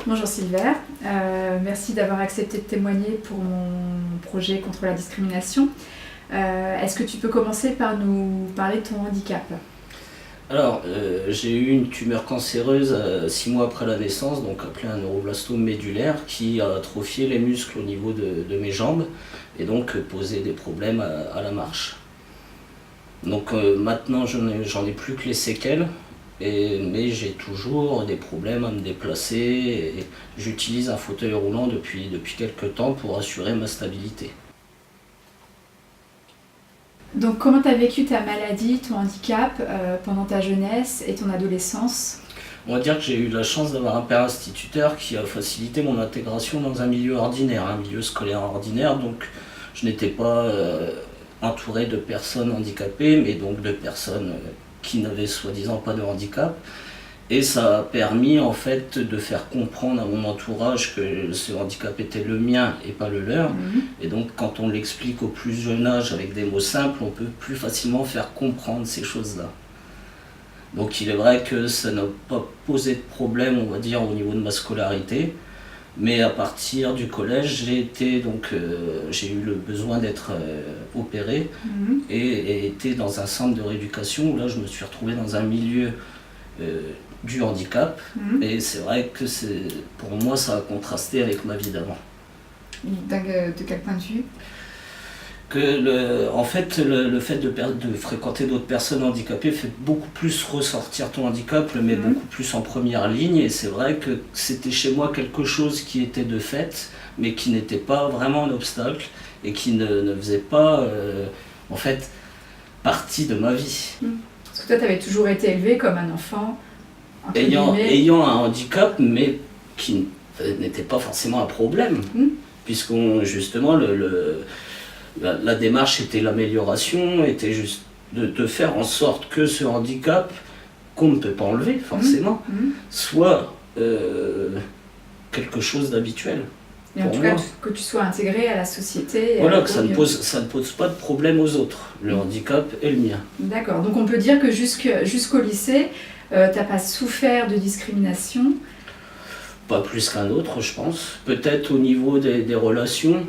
Bonjour Silver, merci d'avoir accepté de témoigner pour mon projet contre la discrimination. Est-ce que tu peux commencer par nous parler de ton handicap? Alors, j'ai eu une tumeur cancéreuse 6 mois après la naissance, donc appelée un neuroblastome médulaire, qui a atrophié les muscles au niveau de mes jambes et donc posé des problèmes à la marche. Donc maintenant, j'en ai plus que les séquelles, mais j'ai toujours des problèmes à me déplacer et j'utilise un fauteuil roulant depuis quelques temps pour assurer ma stabilité. Donc comment tu as vécu ta maladie, ton handicap pendant ta jeunesse et ton adolescence? On va dire que j'ai eu la chance d'avoir un père instituteur qui a facilité mon intégration dans un milieu ordinaire, un milieu scolaire ordinaire, donc je n'étais pas entouré de personnes handicapées, mais donc de personnes qui n'avaient soi-disant pas de handicap. Et ça a permis en fait de faire comprendre à mon entourage que ce handicap était le mien et pas le leur. Et donc quand on l'explique au plus jeune âge avec des mots simples, on peut plus facilement faire comprendre ces choses-là. Donc il est vrai que ça n'a pas posé de problème, on va dire, au niveau de ma scolarité. Mais à partir du collège, j'ai eu le besoin d'être opéré et été dans un centre de rééducation où là je me suis retrouvé dans un milieu du handicap, et c'est vrai que pour moi ça a contrasté avec ma vie d'avant. De quel point de vue? En fait, le fait de fréquenter d'autres personnes handicapées fait beaucoup plus ressortir ton handicap, le met beaucoup plus en première ligne, et c'est vrai que c'était chez moi quelque chose qui était de fait, mais qui n'était pas vraiment un obstacle, et qui ne faisait pas en fait partie de ma vie. Parce que toi, tu avais toujours été élevé comme un enfant ayant un handicap, mais qui n'était pas forcément un problème, justement la démarche était l'amélioration, était juste de faire en sorte que ce handicap, qu'on ne peut pas enlever forcément, soit quelque chose d'habituel. Et en tout cas, que tu sois intégré à la société. Voilà, que ça ne pose pas de problème aux autres, le handicap est le mien. D'accord, donc on peut dire que jusqu'au lycée, tu n'as pas souffert de discrimination? Pas plus qu'un autre, je pense. Peut-être au niveau des relations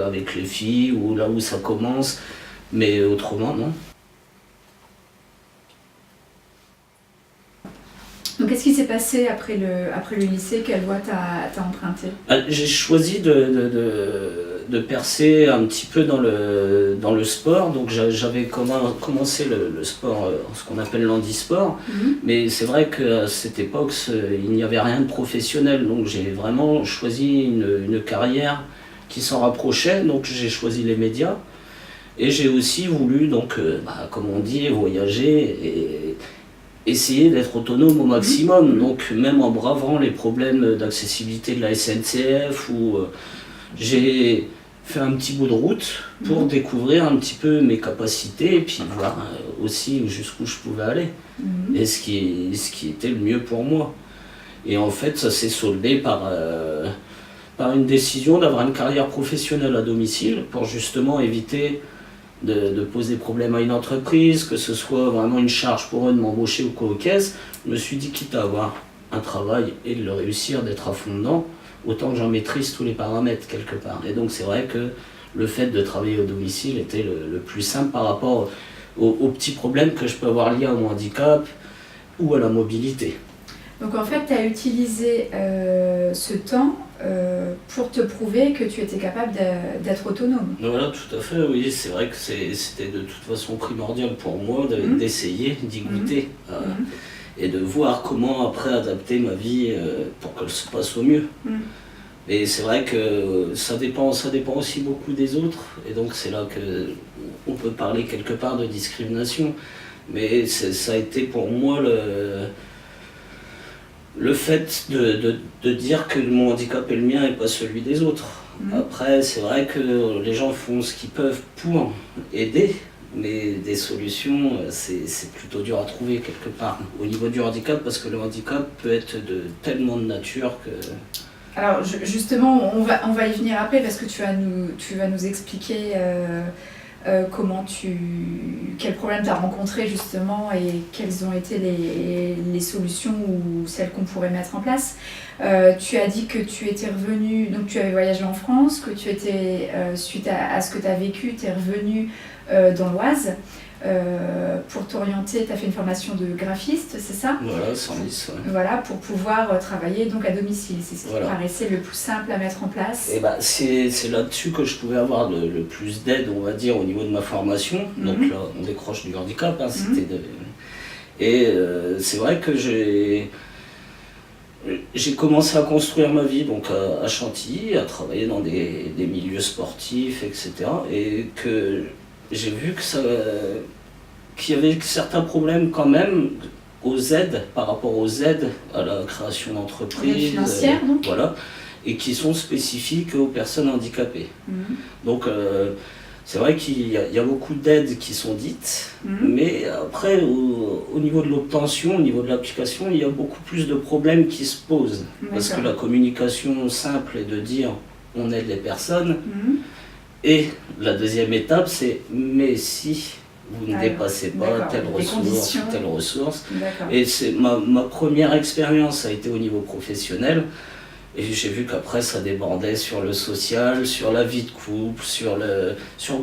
avec les filles, ou là où ça commence, mais autrement, non. Donc qu'est-ce qui s'est passé après le lycée? Quelle voie t'as emprunté? J'ai choisi de percer un petit peu dans le sport, donc j'avais commencé le sport, ce qu'on appelle l'handisport, mais c'est vrai qu'à cette époque il n'y avait rien de professionnel, donc j'ai vraiment choisi une carrière qui s'en rapprochait, donc j'ai choisi les médias, et j'ai aussi voulu, donc, comme on dit, voyager et essayer d'être autonome au maximum, donc même en bravant les problèmes d'accessibilité de la SNCF, où j'ai fait un petit bout de route pour découvrir un petit peu mes capacités et puis voir aussi jusqu'où je pouvais aller et ce qui était le mieux pour moi. Et en fait, ça s'est soldé par une décision d'avoir une carrière professionnelle à domicile pour justement éviter de poser problème à une entreprise, que ce soit vraiment une charge pour eux de m'embaucher ou quoi aux caisses. Je me suis dit, quitte à avoir un travail et de le réussir, d'être à fond dedans, autant que j'en maîtrise tous les paramètres quelque part. Et donc c'est vrai que le fait de travailler au domicile était le plus simple par rapport aux petits problèmes que je peux avoir liés à mon handicap ou à la mobilité. Donc en fait, tu as utilisé ce temps pour te prouver que tu étais capable d'être autonome. Voilà, tout à fait, oui. C'est vrai que c'était de toute façon primordial pour moi d'essayer, d'y goûter et de voir comment après adapter ma vie pour qu'elle se passe au mieux. Et c'est vrai que ça dépend aussi beaucoup des autres, et donc c'est là qu'on peut parler quelque part de discrimination. Mais ça a été pour moi le fait de dire que mon handicap est le mien et pas celui des autres. Après, c'est vrai que les gens font ce qu'ils peuvent pour aider, mais des solutions, c'est plutôt dur à trouver quelque part au niveau du handicap, parce que le handicap peut être tellement de nature que... Alors justement, on va y venir après, parce que tu vas nous expliquer quels problèmes tu as rencontrés justement et quelles ont été les solutions ou celles qu'on pourrait mettre en place. Tu as dit que tu étais revenu, donc tu avais voyagé en France, que tu étais, suite à ce que tu as vécu, tu es revenu dans l'Oise. Pour t'orienter, tu as fait une formation de graphiste, c'est ça? Voilà, 110, ouais. Voilà, pour pouvoir travailler donc à domicile. C'est ce qui paraissait le plus simple à mettre en place. Et c'est là-dessus que je pouvais avoir le plus d'aide, on va dire, au niveau de ma formation. Donc là, on décroche du handicap. Hein, Et c'est vrai que j'ai commencé à construire ma vie donc à Chantilly, à travailler dans des milieux sportifs, etc. Et que j'ai vu qu'il y avait certains problèmes quand même aux aides, par rapport aux aides à la création d'entreprises, financières donc. Voilà, et qui sont spécifiques aux personnes handicapées. Donc c'est vrai qu'il y a beaucoup d'aides qui sont dites, mais après au niveau de l'obtention, au niveau de l'application, il y a beaucoup plus de problèmes qui se posent. Parce que la communication simple est de dire on aide les personnes, et la deuxième étape c'est mais si vous ne dépassez pas telle ressource. Et ma première expérience a été au niveau professionnel. Et j'ai vu qu'après ça débordait sur le social, sur la vie de couple, sur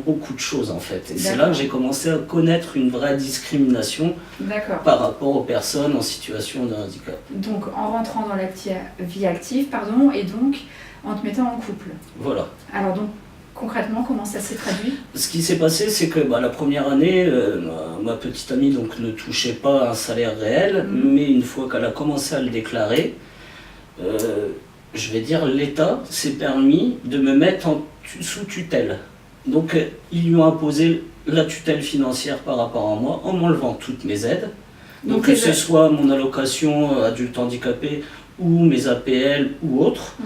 beaucoup de choses en fait. Et c'est là que j'ai commencé à connaître une vraie discrimination par rapport aux personnes en situation de handicap. Donc en rentrant dans la vie active, et donc en te mettant en couple. Voilà. Alors donc concrètement, comment ça s'est traduit? Ce qui s'est passé, c'est que la première année, ma petite amie donc, ne touchait pas un salaire réel, mais une fois qu'elle a commencé à le déclarer, je vais dire, l'État s'est permis de me mettre sous tutelle. Donc ils lui ont imposé la tutelle financière par rapport à moi en m'enlevant toutes mes aides. Donc que ce soit mon allocation adulte handicapé ou mes APL ou autres.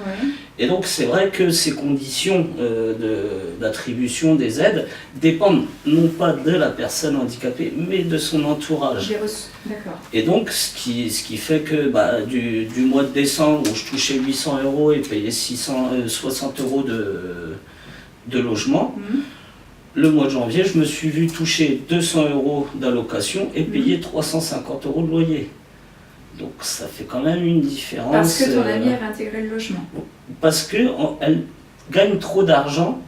Et donc c'est vrai que ces conditions d'attribution des aides dépendent non pas de la personne handicapée, mais de son entourage. Et donc ce qui fait que du mois de décembre où je touchais 800 € et payais 660 € de logement, le mois de janvier je me suis vu toucher 200 € d'allocation et payer 350 € de loyer. Donc ça fait quand même une différence. Parce que ton amie avait intégré le logement. Parce qu'elle gagne trop d'argent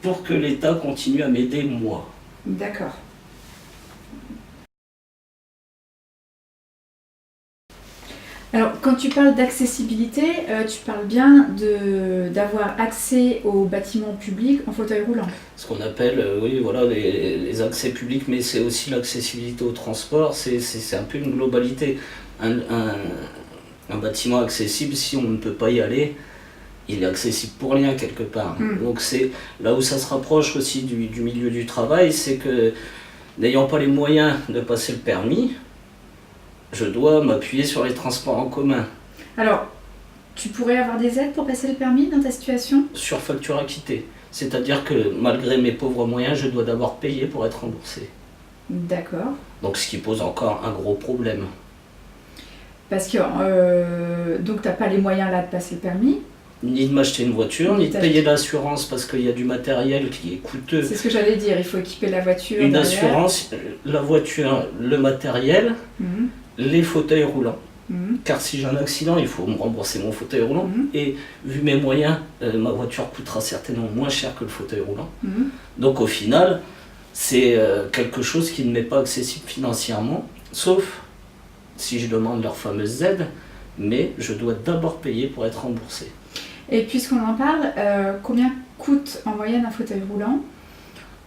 pour que l'État continue à m'aider moi. D'accord. Alors quand tu parles d'accessibilité, tu parles bien d'avoir accès aux bâtiments publics en fauteuil roulant. Ce qu'on appelle, les accès publics, mais c'est aussi l'accessibilité au transport, c'est un peu une globalité. Un bâtiment accessible, si on ne peut pas y aller, il est accessible pour rien quelque part. Donc c'est là où ça se rapproche aussi du milieu du travail, c'est que n'ayant pas les moyens de passer le permis, je dois m'appuyer sur les transports en commun. Alors, tu pourrais avoir des aides pour passer le permis dans ta situation? Sur facture acquittée. C'est-à-dire que malgré mes pauvres moyens, je dois d'abord payer pour être remboursé. D'accord. Donc ce qui pose encore un gros problème. Parce que donc tu n'as pas les moyens là de passer le permis. Ni de m'acheter une voiture, ni de payer l'assurance parce qu'il y a du matériel qui est coûteux. C'est ce que j'allais dire, il faut équiper la voiture. Une assurance, la voiture, le matériel, les fauteuils roulants. Car si j'ai un accident, il faut me rembourser mon fauteuil roulant. Et vu mes moyens, ma voiture coûtera certainement moins cher que le fauteuil roulant. Donc au final, c'est quelque chose qui ne m'est pas accessible financièrement, sauf si je demande leurs fameuses aides, mais je dois d'abord payer pour être remboursé. Et puisqu'on en parle, combien coûte en moyenne un fauteuil roulant?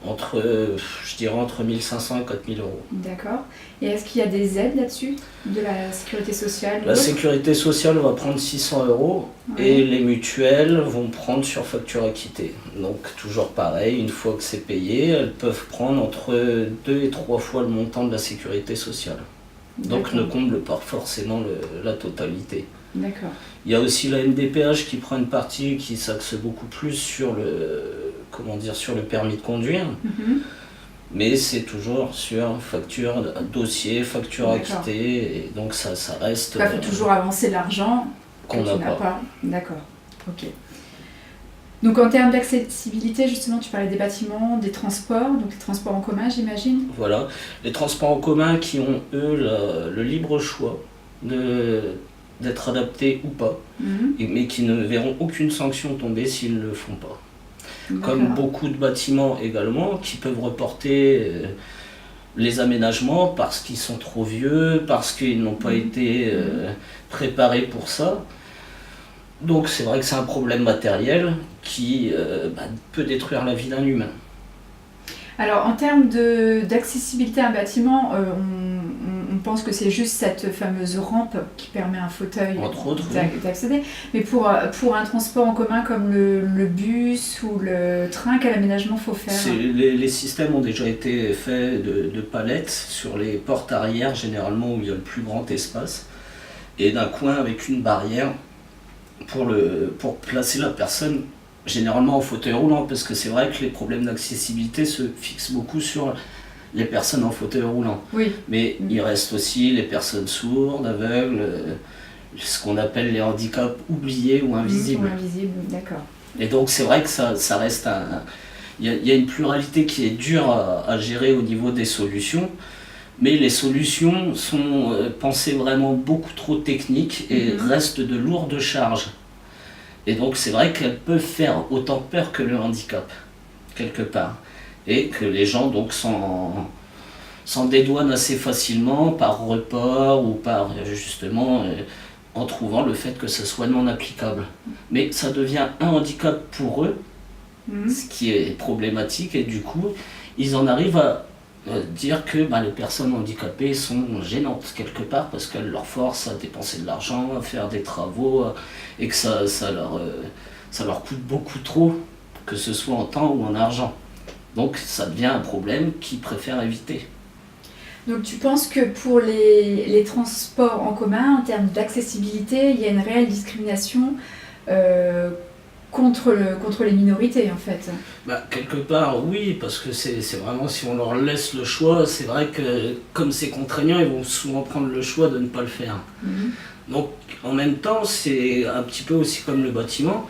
Je dirais entre 1500 et 4000 €. D'accord. Et est-ce qu'il y a des aides là-dessus, de la sécurité sociale? La sécurité sociale va prendre 600 € et les mutuelles vont prendre sur facture acquittée. Donc toujours pareil, une fois que c'est payé, elles peuvent prendre entre 2 et 3 fois le montant de la sécurité sociale. Donc ne comble pas forcément la totalité. D'accord. Il y a aussi la MDPH qui prend une partie qui s'axe beaucoup plus sur sur le permis de conduire. Mais c'est toujours sur facture, dossier, facture acquittée, et donc ça reste... Il faut toujours avancer l'argent qu'on n'a pas. D'accord, ok. Donc en termes d'accessibilité, justement, tu parlais des bâtiments, des transports, donc les transports en commun, j'imagine. Voilà, les transports en commun qui ont, eux, le libre choix d'être adaptés ou pas, mais qui ne verront aucune sanction tomber s'ils ne le font pas. Comme beaucoup de bâtiments également, qui peuvent reporter les aménagements parce qu'ils sont trop vieux, parce qu'ils n'ont pas été préparés pour ça. Donc c'est vrai que c'est un problème matériel qui peut détruire la vie d'un humain. Alors en termes d'accessibilité à un bâtiment, on pense que c'est juste cette fameuse rampe qui permet à un fauteuil d'accéder. Mais pour un transport en commun comme le bus ou le train, quel aménagement faut faire? Les systèmes ont déjà été faits de palettes sur les portes arrière, généralement où il y a le plus grand espace, et d'un coin avec une barrière pour placer la personne, généralement en fauteuil roulant, parce que c'est vrai que les problèmes d'accessibilité se fixent beaucoup sur les personnes en fauteuil roulant. Oui. Mais il reste aussi les personnes sourdes, aveugles, ce qu'on appelle les handicaps oubliés ou invisibles. Ou invisibles, d'accord. Et donc c'est vrai que ça reste il y a une pluralité qui est dure à gérer au niveau des solutions, mais les solutions sont pensées vraiment beaucoup trop techniques et restent de lourdes charges. Et donc c'est vrai qu'elles peuvent faire autant peur que le handicap, quelque part. Et que les gens donc s'en dédouanent assez facilement par report ou par justement en trouvant le fait que ce soit non applicable. Mais ça devient un handicap pour eux, ce qui est problématique, et du coup ils en arrivent à dire que les personnes handicapées sont gênantes quelque part parce qu'elles leur forcent à dépenser de l'argent, à faire des travaux, et que ça leur coûte beaucoup trop, que ce soit en temps ou en argent. Donc ça devient un problème qu'ils préfèrent éviter. Donc tu penses que pour les transports en commun, en termes d'accessibilité, il y a une réelle discrimination contre les minorités en fait? Quelque part oui, parce que c'est vraiment, si on leur laisse le choix, c'est vrai que comme c'est contraignant, ils vont souvent prendre le choix de ne pas le faire. Donc en même temps, c'est un petit peu aussi comme le bâtiment,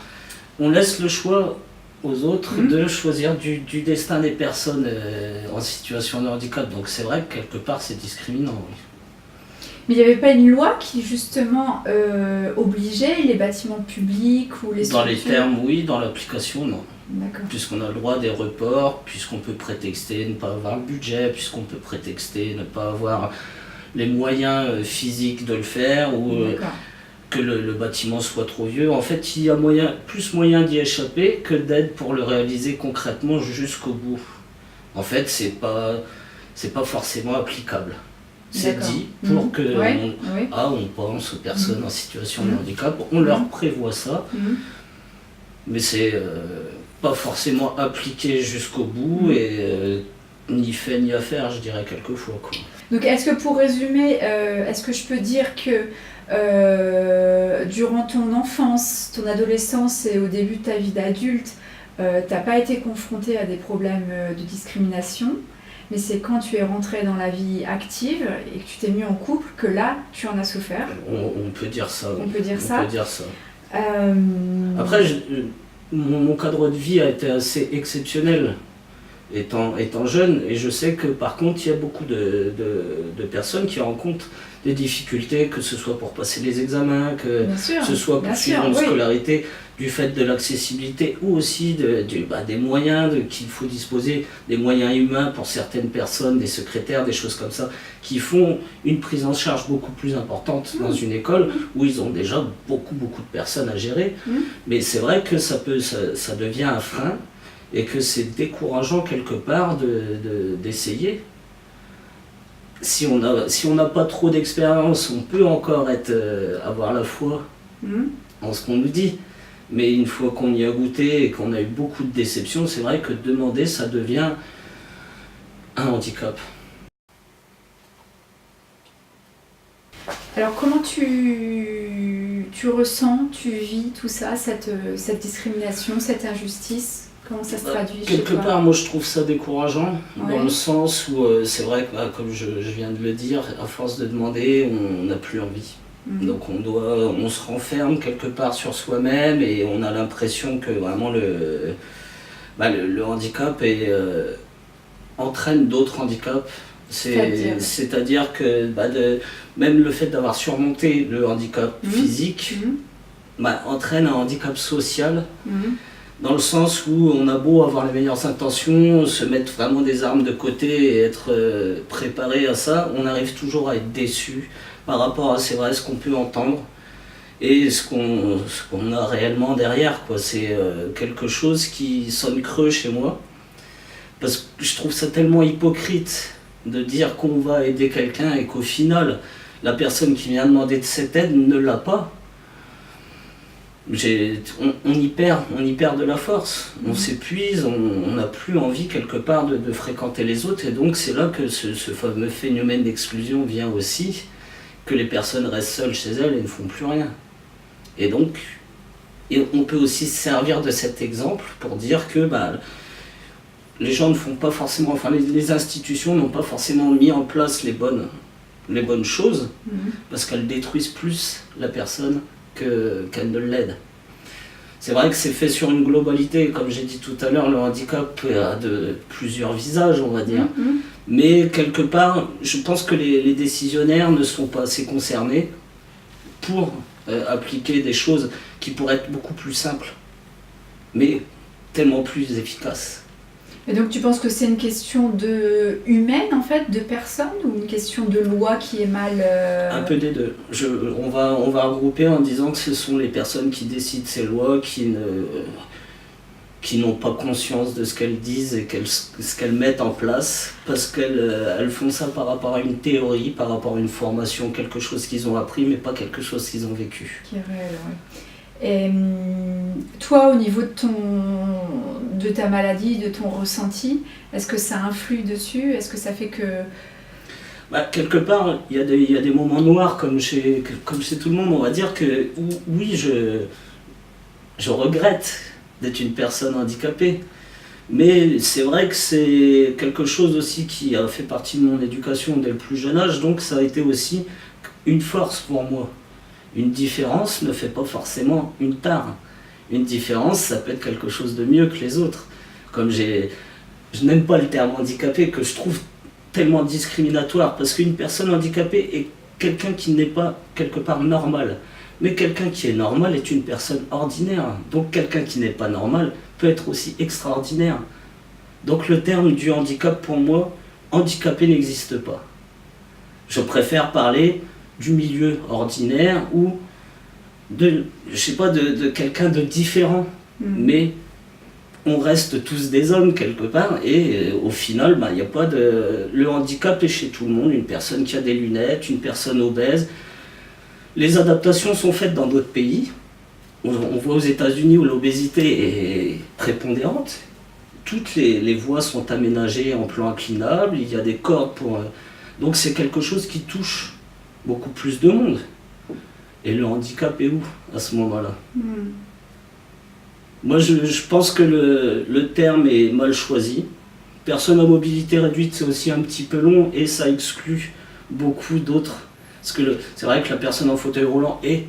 on laisse le choix aux autres de choisir du destin des personnes en situation de handicap. Donc c'est vrai que quelque part c'est discriminant, oui. Mais il n'y avait pas une loi qui justement obligeait les bâtiments publics ou les structures? Dans les termes oui, dans l'application non. D'accord. Puisqu'on a le droit des reports, puisqu'on peut prétexter ne pas avoir le budget, puisqu'on peut prétexter ne pas avoir les moyens physiques de le faire, ou que le bâtiment soit trop vieux. En fait, il y a plus moyen d'y échapper que d'aide pour le réaliser concrètement jusqu'au bout. En fait, c'est pas forcément applicable. C'est dit pour que on pense aux personnes en situation de handicap, on leur prévoit ça, mais c'est pas forcément appliqué jusqu'au bout et ni fait ni à faire, je dirais quelquefois, quoi. Donc est-ce que pour résumer, est-ce que je peux dire que durant ton enfance, ton adolescence et au début de ta vie d'adulte, t'as pas été confronté à des problèmes de discrimination, mais c'est quand tu es rentré dans la vie active et que tu t'es mis en couple que là, tu en as souffert? On peut dire ça. On peut dire ça. Après, mon cadre de vie a été assez exceptionnel étant jeune, et je sais que par contre il y a beaucoup de personnes qui rencontrent des difficultés, que ce soit pour passer les examens, que ce soit pour suivre une scolarité, du fait de l'accessibilité, ou aussi des moyens qu'il faut disposer, des moyens humains pour certaines personnes, des secrétaires, des choses comme ça, qui font une prise en charge beaucoup plus importante dans une école où ils ont déjà beaucoup de personnes à gérer. Mais c'est vrai que ça devient un frein, et que c'est décourageant quelque part d'essayer. Si on n'a pas trop d'expérience, on peut encore avoir la foi en ce qu'on nous dit. Mais une fois qu'on y a goûté et qu'on a eu beaucoup de déceptions, c'est vrai que demander, ça devient un handicap. Alors comment tu ressens, tu vis tout ça, cette discrimination, cette injustice? Comment ça se traduit quelque part, moi je trouve ça décourageant, dans le sens où c'est vrai que, comme je viens de le dire, à force de demander, on n'a plus envie. Donc on se renferme quelque part sur soi-même et on a l'impression que vraiment le handicap entraîne d'autres handicaps. C'est-à-dire que même le fait d'avoir surmonté le handicap physique entraîne un handicap social, dans le sens où on a beau avoir les meilleures intentions, se mettre vraiment des armes de côté et être préparé à ça, on arrive toujours à être déçu par rapport à, c'est vrai, ce qu'on peut entendre et ce qu'on a réellement derrière, quoi. C'est quelque chose qui sonne creux chez moi, parce que je trouve ça tellement hypocrite de dire qu'on va aider quelqu'un et qu'au final, la personne qui vient demander de cette aide ne l'a pas. On y perd de la force, on s'épuise, on n'a plus envie quelque part de fréquenter les autres, et donc c'est là que ce fameux phénomène d'exclusion vient aussi, que les personnes restent seules chez elles et ne font plus rien. Et donc, on peut aussi se servir de cet exemple pour dire que les gens ne font pas forcément, enfin les institutions n'ont pas forcément mis en place les bonnes choses, parce qu'elles détruisent plus la personne qu'elle ne l'aide. C'est vrai que c'est fait sur une globalité, comme j'ai dit tout à l'heure, le handicap a plusieurs visages, on va dire. Mais quelque part, je pense que les décisionnaires ne sont pas assez concernés pour appliquer des choses qui pourraient être beaucoup plus simples, mais tellement plus efficaces. Et donc tu penses que c'est une question humaine en fait, de personne, ou une question de loi qui est mal... Un peu des deux. On va regrouper en disant que ce sont les personnes qui décident ces lois, qui n'ont pas conscience de ce qu'elles disent et ce qu'elles mettent en place, parce qu'elles font ça par rapport à une théorie, par rapport à une formation, quelque chose qu'ils ont appris, mais pas quelque chose qu'ils ont vécu. Qui est réel, oui. Et toi, au niveau de ta maladie, de ton ressenti, est-ce que ça influe dessus? Est-ce que ça fait que... Quelque part, il y a des moments noirs, comme chez tout le monde, on va dire que oui, je regrette d'être une personne handicapée. Mais c'est vrai que c'est quelque chose aussi qui a fait partie de mon éducation dès le plus jeune âge, donc ça a été aussi une force pour moi. Une différence ne fait pas forcément une tare. Une différence, ça peut être quelque chose de mieux que les autres. Comme je n'aime pas le terme handicapé, que je trouve tellement discriminatoire, parce qu'une personne handicapée est quelqu'un qui n'est pas quelque part normal. Mais quelqu'un qui est normal est une personne ordinaire. Donc quelqu'un qui n'est pas normal peut être aussi extraordinaire. Donc le terme du handicap, pour moi, handicapé n'existe pas. Je préfère parler du milieu ordinaire ou de quelqu'un de différent. Mais on reste tous des hommes quelque part, et au final, il n'y a pas de... Le handicap est chez tout le monde, une personne qui a des lunettes, une personne obèse. Les adaptations sont faites dans d'autres pays. On voit aux États-Unis où l'obésité est prépondérante. Toutes les voies sont aménagées en plan inclinable, il y a des cordes pour... Donc c'est quelque chose qui touche beaucoup plus de monde. Et le handicap est où à ce moment-là? Moi je pense que le terme est mal choisi. Personne à mobilité réduite, c'est aussi un petit peu long et ça exclut beaucoup d'autres. Parce que c'est vrai que la personne en fauteuil roulant est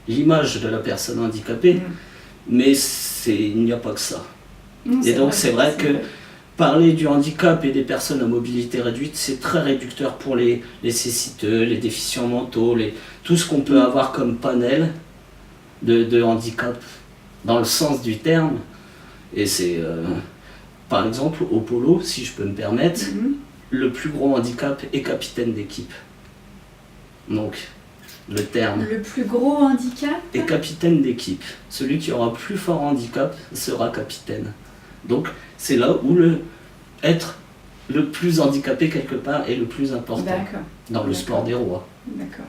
l'image de la personne handicapée, mais il n'y a pas que ça. Et donc c'est vrai que parler du handicap et des personnes à mobilité réduite, c'est très réducteur pour les céciteux, les déficients mentaux, tout ce qu'on peut avoir comme panel de handicap, dans le sens du terme. Et c'est, par exemple, au polo, si je peux me permettre, le plus gros handicap est capitaine d'équipe. Donc, le terme... Le plus gros handicap est capitaine d'équipe. Celui qui aura plus fort handicap sera capitaine. Donc, c'est là où être le plus handicapé quelque part est le plus important dans le sport des rois. D'accord.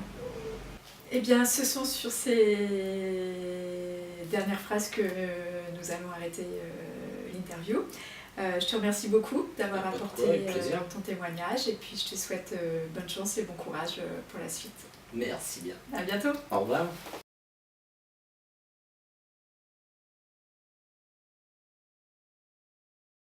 Eh bien, ce sont sur ces dernières phrases que nous allons arrêter l'interview. Je te remercie beaucoup d'avoir apporté ton témoignage, et puis je te souhaite bonne chance et bon courage pour la suite. Merci bien. À bientôt. Au revoir.